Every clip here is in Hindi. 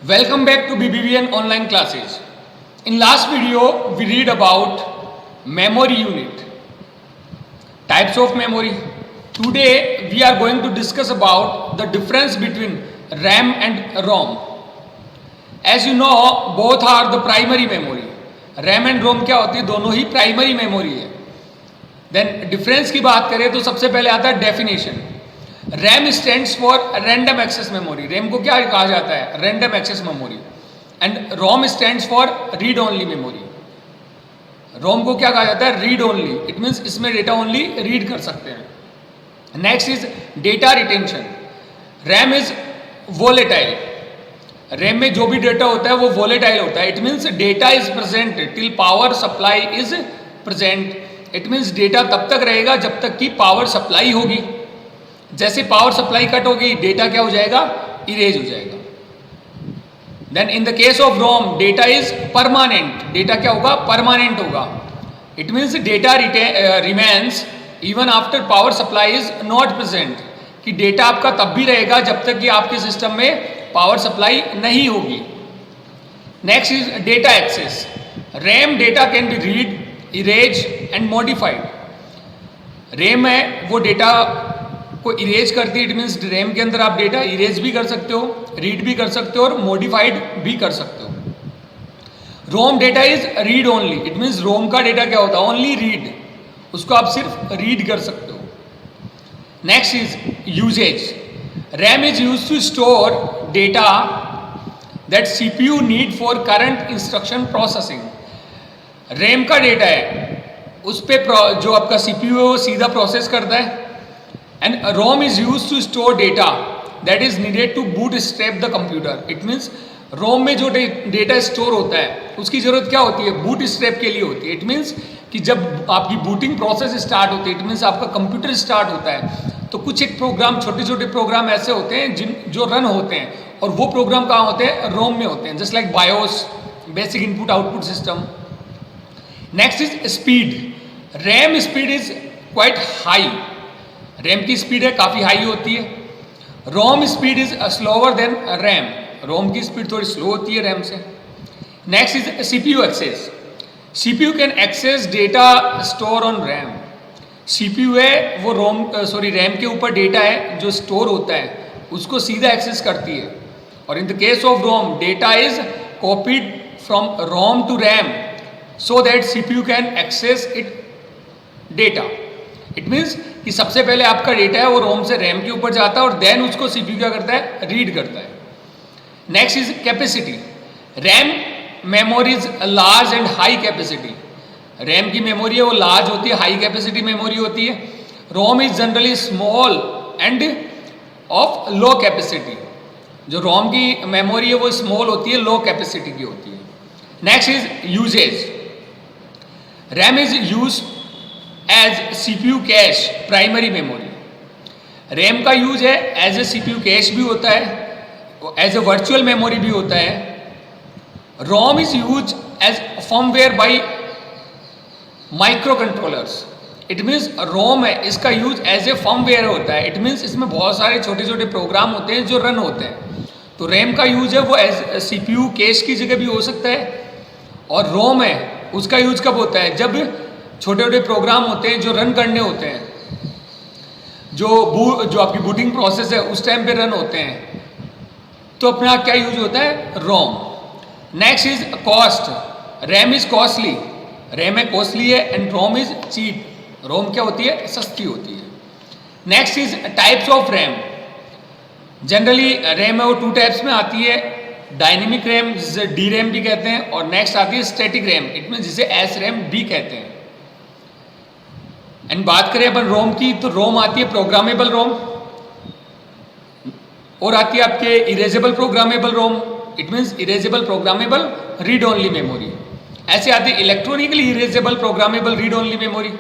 Welcome back to BBVN online classes. In last video, we read about memory unit, types of memory. Today, we are going to discuss about the difference between RAM and ROM. As you know, both are the primary memory. RAM and ROM क्या होती है? दोनों ही प्राइमरी मेमोरी है. देन डिफरेंस की बात करें तो सबसे पहले आता है definition. RAM stands for random access memory. RAM को क्या कहा जाता है? Random access memory. And ROM stands for read only memory. ROM को क्या कहा जाता है? Read only. इट मीन्स इसमें डेटा ओनली रीड कर सकते हैं. Next is data retention. RAM is volatile. RAM में जो भी डेटा होता है वो वोलेटाइल होता है. It means data is present till power supply is present. It means data तब तक रहेगा जब तक कि पावर सप्लाई होगी. जैसे पावर सप्लाई कट होगी डेटा क्या हो जाएगा? इरेज हो जाएगा. Then in the case of ROM data is permanent. Data क्या होगा? परमानेंट होगा. It means data remains even after power supply is not present. कि डेटा आपका तब भी रहेगा जब तक कि आपके सिस्टम में पावर सप्लाई नहीं होगी. Next is data access. RAM data can be read, erase and modified. RAM है वो डेटा को इरेज करती है. इट मीन्स रैम के अंदर आप डेटा इरेज भी कर सकते हो, रीड भी कर सकते हो और मॉडिफाइड भी कर सकते हो. ROM data is read only. It means ROM का डेटा क्या होता है? Only read. उसको आप सिर्फ रीड कर सकते हो. Next is usage. RAM is use to store data that CPU need for current instruction processing. RAM का डेटा है उस पे जो आपका सीपीयू है वो सीधा प्रोसेस करता है. And ROM is used to store data that is needed to bootstrap the computer. It means ROM में जो डेटा स्टोर होता है उसकी ज़रूरत क्या होती है? बूटस्ट्रैप के लिए होती है. इट मीन्स कि जब आपकी बूटिंग प्रोसेस स्टार्ट होती है, इट मीन्स आपका कंप्यूटर स्टार्ट होता है, तो कुछ एक प्रोग्राम, छोटे छोटे प्रोग्राम ऐसे होते हैं जो रन होते हैं और वो प्रोग्राम कहाँ होते हैं? रोम में होते हैं. Just like BIOS, basic input output system. Next is speed. RAM speed is quite high. RAM की स्पीड है काफ़ी हाई होती है. ROM speed is slower than RAM. ROM की स्पीड थोड़ी स्लो होती है रैम से. Next is CPU access. CPU can access data store on RAM. CPU है वो रैम के ऊपर डेटा है जो स्टोर होता है उसको सीधा एक्सेस करती है. और in the case of ROM data is copied from ROM to RAM so that CPU can access it data. It means कि सबसे पहले आपका डेटा है वो रोम से रैम के ऊपर जाता है और देन उसको सीपीयू क्या करता है? रीड करता है. Next is capacity. RAM memory is large and high capacity. RAM की मेमोरी है वो लार्ज होती है, हाई कैपेसिटी मेमोरी होती है. ROM is generally small and of low capacity. जो रोम की मेमोरी है वो स्मॉल होती है, लो कैपेसिटी की होती है. Next is usage. RAM is use as CPU cache, primary memory. RAM का यूज है एज ए सीपीयू कैश भी होता है, एज ए वर्चुअल मेमोरी भी होता है. ROM is use as firmware by micro controllers. It means ROM है इसका यूज एज ए फर्मवेयर होता है. इट मीन्स इसमें बहुत सारे छोटे छोटे प्रोग्राम होते हैं जो रन होते हैं. तो रैम का यूज है वो एज सीपीयू कैश की जगह भी हो सकता है. और रोम है उसका यूज कब होता है? जब छोटे छोटे प्रोग्राम होते हैं जो रन करने होते हैं, जो आपकी बूटिंग प्रोसेस है उस टाइम पे रन होते हैं, तो अपना क्या यूज होता है? ROM. Next is cost. RAM is costly. RAM है कॉस्टली है and ROM is cheap. ROM क्या होती है? सस्ती होती है. Next is types of RAM. Generally RAM है वो टू टाइप्स में आती है. डायनेमिक रैम जिसे डी रैम भी कहते हैं और नेक्स्ट आती है स्टैटिक रैम. इट मीन जिसे एस रैम भी कहते हैं. एंड बात करें अपन रोम की तो रोम आती है प्रोग्रामेबल रोम और आती है आपके erasable programmable Rome. It means erasable programmable read only memory. ऐसे आती है electronically erasable programmable read only memory.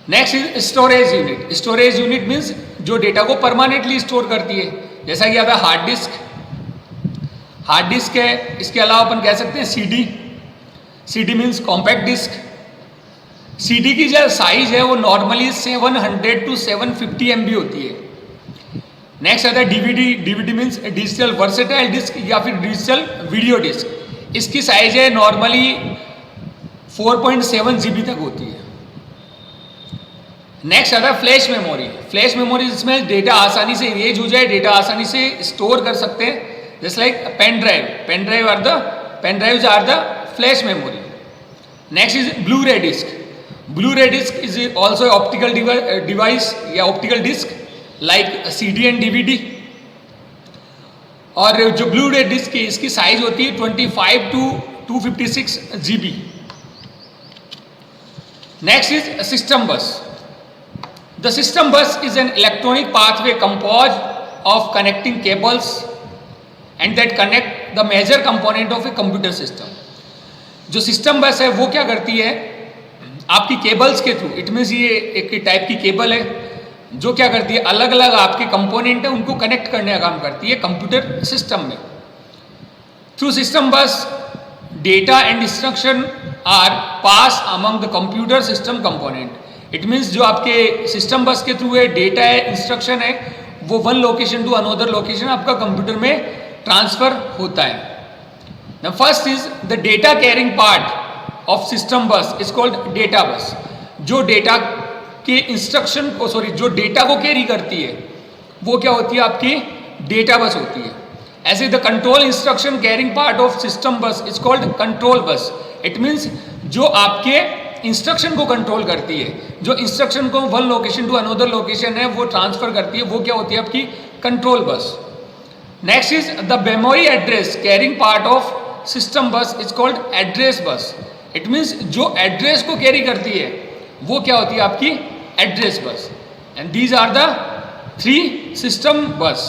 Next is storage unit. Storage unit means जो डेटा को परमानेंटली स्टोर करती है. जैसा कि आता है हार्ड डिस्क. हार्ड डिस्क है. इसके अलावा अपन कह सकते हैं CD. CD means compact disc. CD की जो साइज है वो नॉर्मली 700 to 750 MB होती है. नेक्स्ट आता है DVD. DVD means digital versatile disc या फिर डिजिटल वीडियो डिस्क। इसकी साइज है नॉर्मली 4.7 GB तक होती है। नेक्स्ट आता है फ्लैश मेमोरी। फ्लैश मेमोरी जिसमें डेटा आसानी से इरेज हो जाए, डेटा आसानी से स्टोर कर सकते हैं, just like pen drive. Pen drives are the flash memory. Next is blue ray disc. Blue ray disc is also optical device या optical disc like CD and DVD। और जो ब्लू रे डिस्क है इसकी साइज होती है 25 to 256 GB। Next is system बस। The system bus is an electronic pathway composed of connecting cables and that connect the major component of a computer system। जो सिस्टम बस है वो क्या करती है, आपकी केबल्स के थ्रू, इट मीन्स ये एक टाइप की केबल है जो क्या करती है, अलग अलग आपके कंपोनेंट है उनको कनेक्ट करने का काम करती है कंप्यूटर सिस्टम में। Through system bus data and instruction are pass among the computer system component. It means जो आपके सिस्टम बस के थ्रू है, डेटा है, इंस्ट्रक्शन है, वो one location to another location आपका कंप्यूटर में ट्रांसफर होता है। The first is the data carrying part of system bus is called data bus. जो डेटा के इंस्ट्रक्शन को जो डेटा को कैरी करती है वो क्या होती है, आपकी डेटा बस होती है। ऐसे the control instruction carrying part of system bus is called control bus. It means जो आपके इंस्ट्रक्शन को कंट्रोल करती है, जो इंस्ट्रक्शन को one location to another location है वो ट्रांसफर करती है, वो क्या होती है, आपकी control bus. Next is the memory address carrying part of system bus is called address bus. It means जो एड्रेस को कैरी करती है वो क्या होती है, आपकी address bus. And these are the 3 system बस।